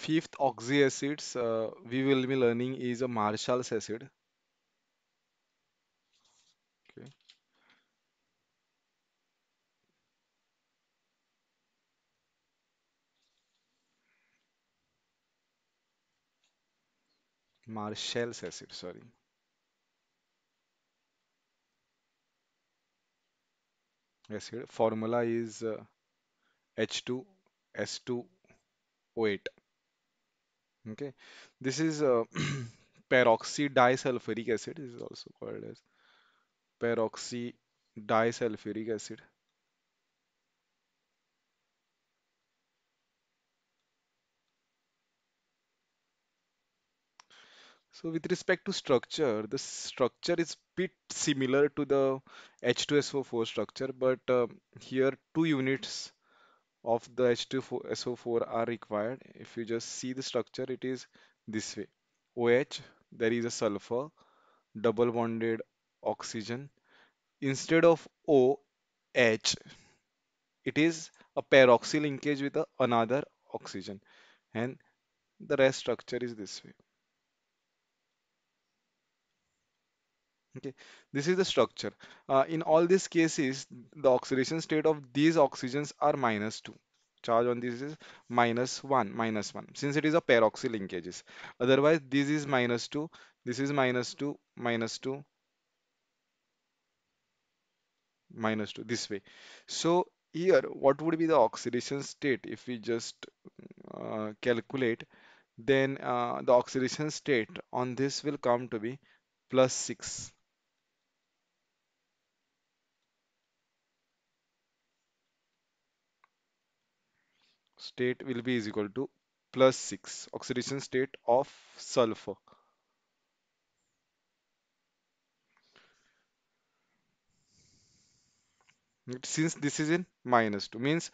Fifth oxy acids we will be learning is a Marshall's acid. Okay. Marshall's acid, sorry. Acid. Formula is H2S2O8. Okay. This is peroxy disulfuric acid is also called as peroxy disulfuric acid. So with respect to structure, the structure is bit similar to the H2SO4 structure, but here two units of the H2SO4 are required. If you just see the structure, it is this way. OH, there is a sulfur, double bonded oxygen. Instead of OH, it is a peroxy linkage with another oxygen, and the rest structure is this way. Okay, this is the structure. In all these cases, the oxidation state of these oxygens are -2. Charge on this is minus 1, since it is a peroxy linkages. Otherwise, this is -2, this is -2, -2, -2, this way. So here, what would be the oxidation state if we just calculate? Then the oxidation state on this will come to be +6. State will be is equal to +6 oxidation state of sulfur. Since this is in -2 means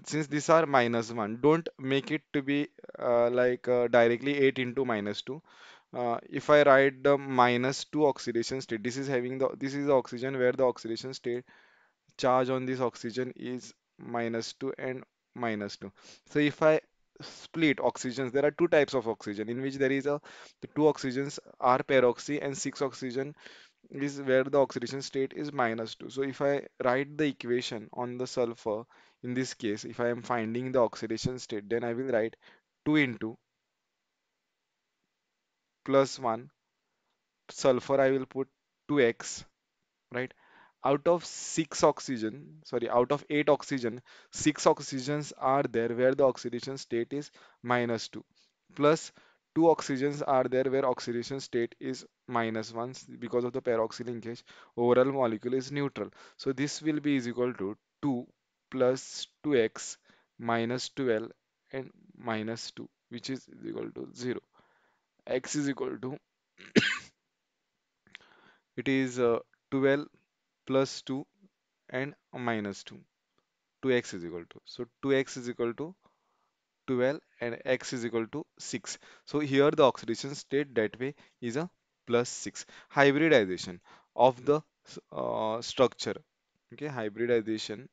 since these are -1, don't make it to be directly 8 into -2. If I write the -2 oxidation state, this is the oxygen where the oxidation state charge on this oxygen is -2 and -2. So if I split oxygens, there are two types of oxygen in which there is a the two oxygens are peroxy and six oxygen is where the oxidation state is -2. So if I write the equation on the sulfur, in this case, if I am finding the oxidation state, then I will write 2 into +1 sulfur, I will put 2x, right? Out of 6 oxygen, sorry, out of 8 oxygen, 6 oxygens are there where the oxidation state is -2. Plus 2 oxygens are there where oxidation state is -1 because of the peroxy linkage. Overall molecule is neutral. So this will be is equal to 2 plus 2x minus 12 and -2, which is equal to 0. X is equal to, it is 12 plus 2 and -2. 2x is equal to. So 2x is equal to 12 and x is equal to 6. So here the oxidation state that way is a +6. Hybridization of the structure. Okay, hybridization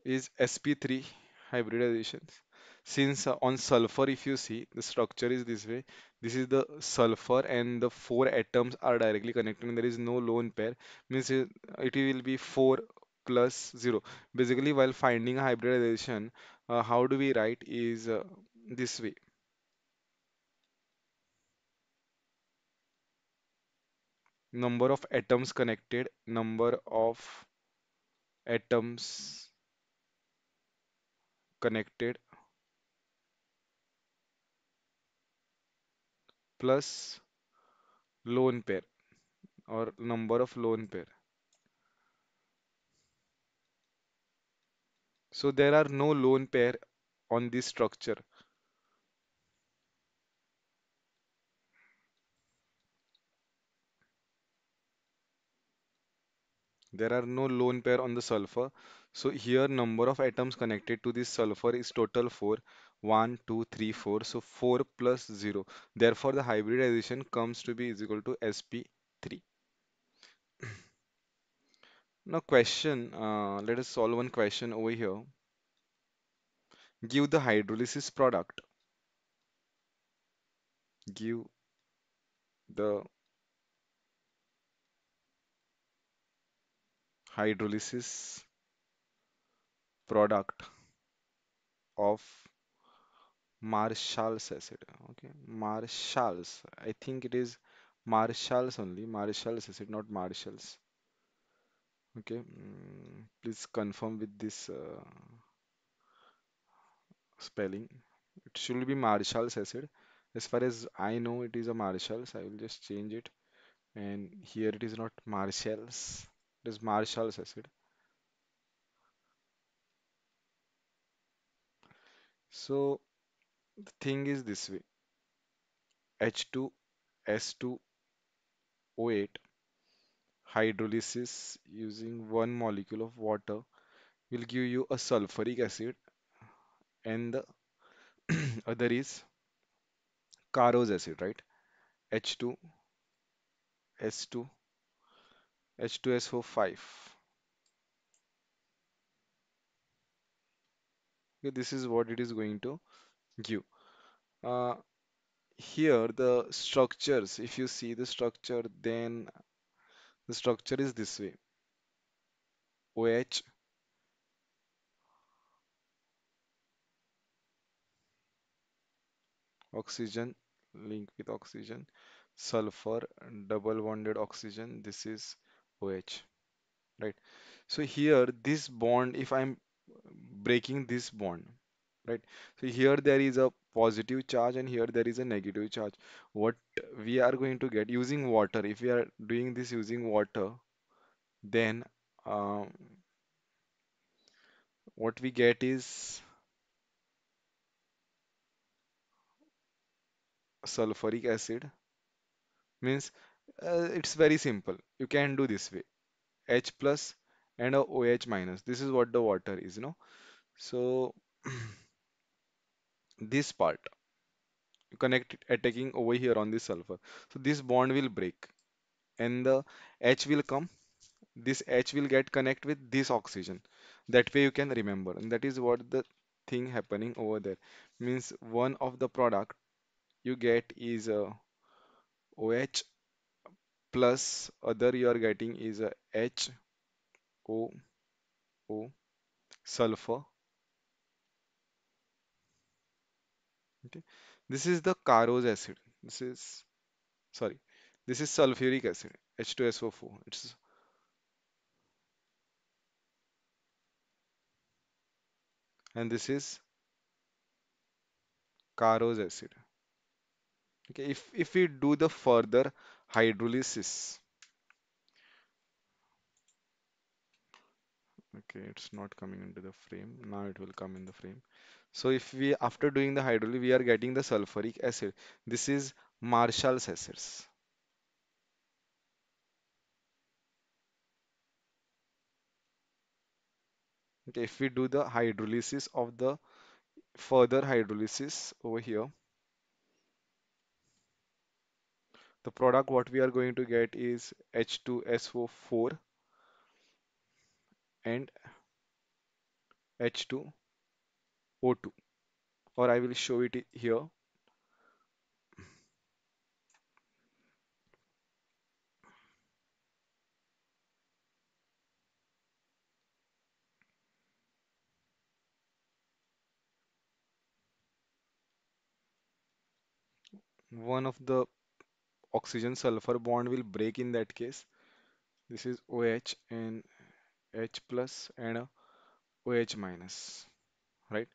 is sp3 hybridization. Since on sulfur, if you see, the structure is this way. This is the sulfur and the four atoms are directly connected and there is no lone pair. Means it will be 4 plus 0. Basically, while finding a hybridization, how do we write is this way. Number of atoms connected, number of atoms connected plus lone pair or number of lone pair. So there are no lone pair on this structure. There are no lone pair on the sulfur. So here number of atoms connected to this sulfur is total 4. 1, 2, 3, 4. So 4 plus 0. Therefore the hybridization comes to be is equal to sp3. Now question, let us solve one question over here. Give the hydrolysis product. Give the hydrolysis product of Marshall's acid. Okay, Marshall's. I think it is Marshall's only. Marshall's acid, not Marshall's. Okay, please confirm with this spelling. It should be Marshall's acid. As far as I know, it is a Marshall's. I will just change it. And here it is not Marshall's. It is Marshall's acid. So the thing is this way. H2S2O8 hydrolysis using one molecule of water will give you a sulfuric acid, and the other is Carros acid, right? H2, S2, H2SO5. Okay, this is what it is going to give. Uh, Here the structures, if you see the structure, then the structure is this way. OH, oxygen, link with oxygen, sulfur, double bonded oxygen. This is OH, right? So here this bond, if I'm breaking this bond, right? So here there is a positive charge and here there is a negative charge. What we are going to get using water, if we are doing this using water, then um, what we get is sulfuric acid. Means it's very simple. You can do this way. H plus and a OH minus. This is what the water is, you know. So this part you connect it attacking over here on this sulfur. So this bond will break and the H will come. This H will get connect with this oxygen. That way you can remember. And that is what the thing happening over there. Means one of the product you get is a OH plus other you are getting is a HOO sulfur. Okay. This is the Carros acid. This is sorry. This is sulfuric acid, H2SO4. It's and this is Carros acid. Okay, if we do the further hydrolysis, okay, it's not coming into the frame. Now it will come in the frame. So if we after doing the hydrolysis, we are getting the sulfuric acid. This is Marshall's acids. Okay, if we do the hydrolysis of the further hydrolysis over here, the product what we are going to get is H2SO4 and H2O2, or I will show it here. One of the oxygen sulfur bond will break in that case. This is OH and H plus and a OH minus, right?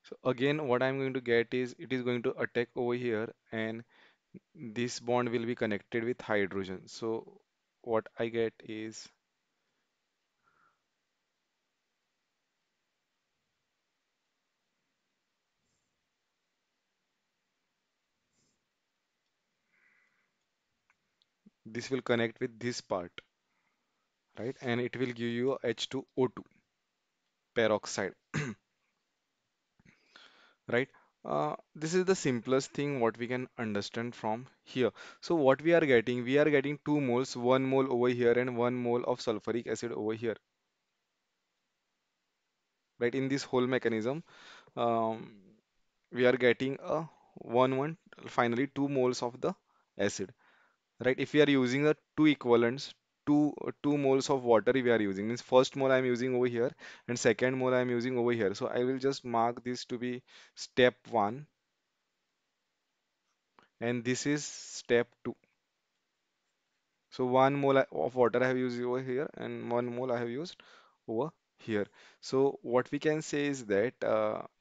So again, what I'm going to get is it is going to attack over here, and this bond will be connected with hydrogen. So what I get is this will connect with this part, right? And it will give you H2O2 peroxide, right? This is the simplest thing what we can understand from here. So what we are getting 2 moles, 1 mole over here and 1 mole of sulfuric acid over here, right? In this whole mechanism, um, we are getting a one, finally 2 moles of the acid, right? If we are using the two equivalents, two moles of water we are using, means first mole I am using over here and second mole I am using over here. So I will just mark this to be step 1 and this is step 2. So 1 mole of water I have used over here and 1 mole I have used over here. So what we can say is that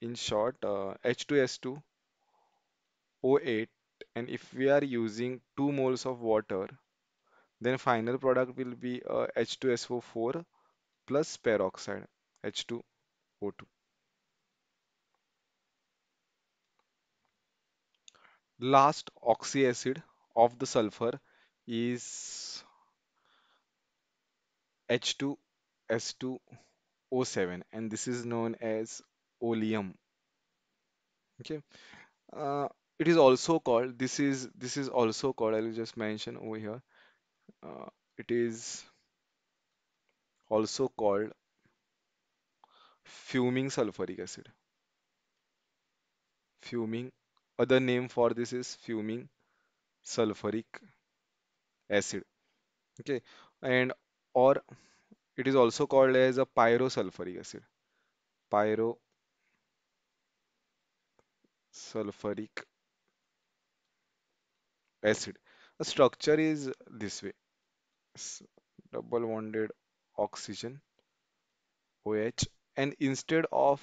in short, H2S2O8, and if we are using 2 moles of water, then final product will be H2SO4 plus peroxide H2O2. Last oxy acid of the sulfur is H2S2O7 and this is known as oleum. Okay. Uh, it is also called, this is also called, I will just mention over here. Uh, it is also called fuming sulfuric acid. Fuming, other name for this is fuming sulfuric acid. Okay, and or it is also called as a pyrosulfuric acid. Pyrosulfuric acid. The structure is this way: S- double bonded oxygen OH, and instead of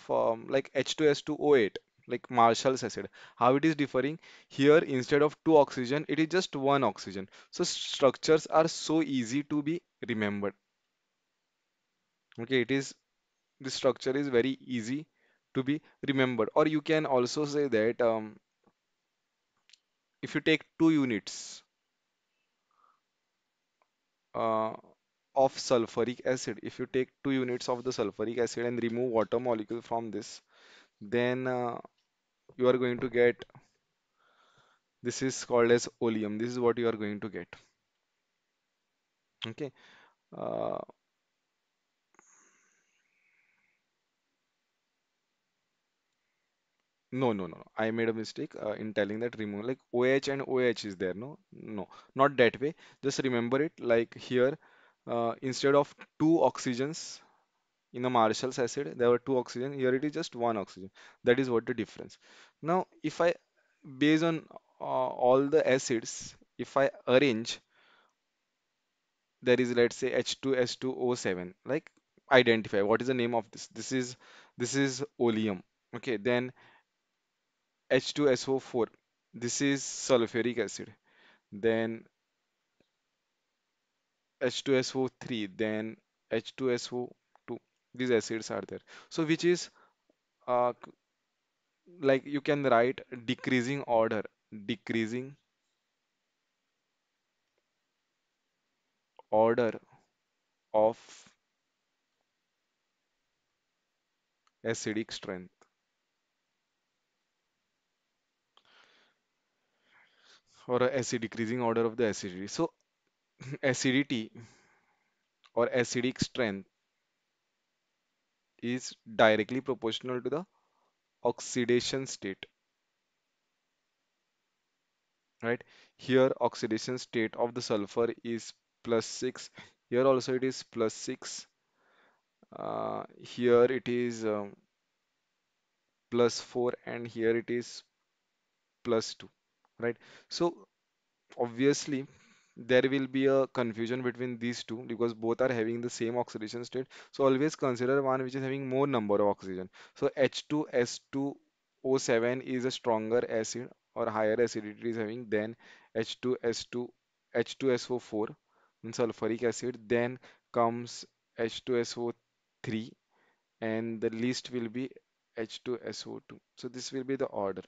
like H2S2O8, like Marshall's acid, how it is differing here? Instead of two oxygen, it is just one oxygen. So structures are so easy to be remembered. Okay, it is the structure is very easy to be remembered. Or you can also say that if you take 2 units uh, of sulfuric acid, if you take 2 units of the sulfuric acid and remove water molecule from this, then you are going to get, this is called as oleum. This is what you are going to get. Okay. Uh, no, no, no, no. I made a mistake in telling that remove, like OH and OH is there. No, no, not that way. Just remember it like here, instead of two oxygens in a Marshall's acid, there were two oxygen. Here it is just one oxygen. That is what the difference. Now, if I, based on all the acids, if I arrange, there is, let's say, H2S2O7, like identify what is the name of this. This is oleum. Okay, then H2SO4. This is sulfuric acid. Then H2SO3. Then H2SO2. These acids are there. So which is like you can write decreasing order of acidic strength, or a acid decreasing order of the acidity. So acidity or acidic strength is directly proportional to the oxidation state, right? Here oxidation state of the sulfur is +6. Here also it is +6. Here it is +4 and here it is +2, right? So obviously there will be a confusion between these two because both are having the same oxidation state. So always consider one which is having more number of oxygen. So H2S2O7 is a stronger acid or higher acidity is having than H2S2 H2SO4 in sulfuric acid. Then comes H2SO3 and the least will be H2SO2. So this will be the order.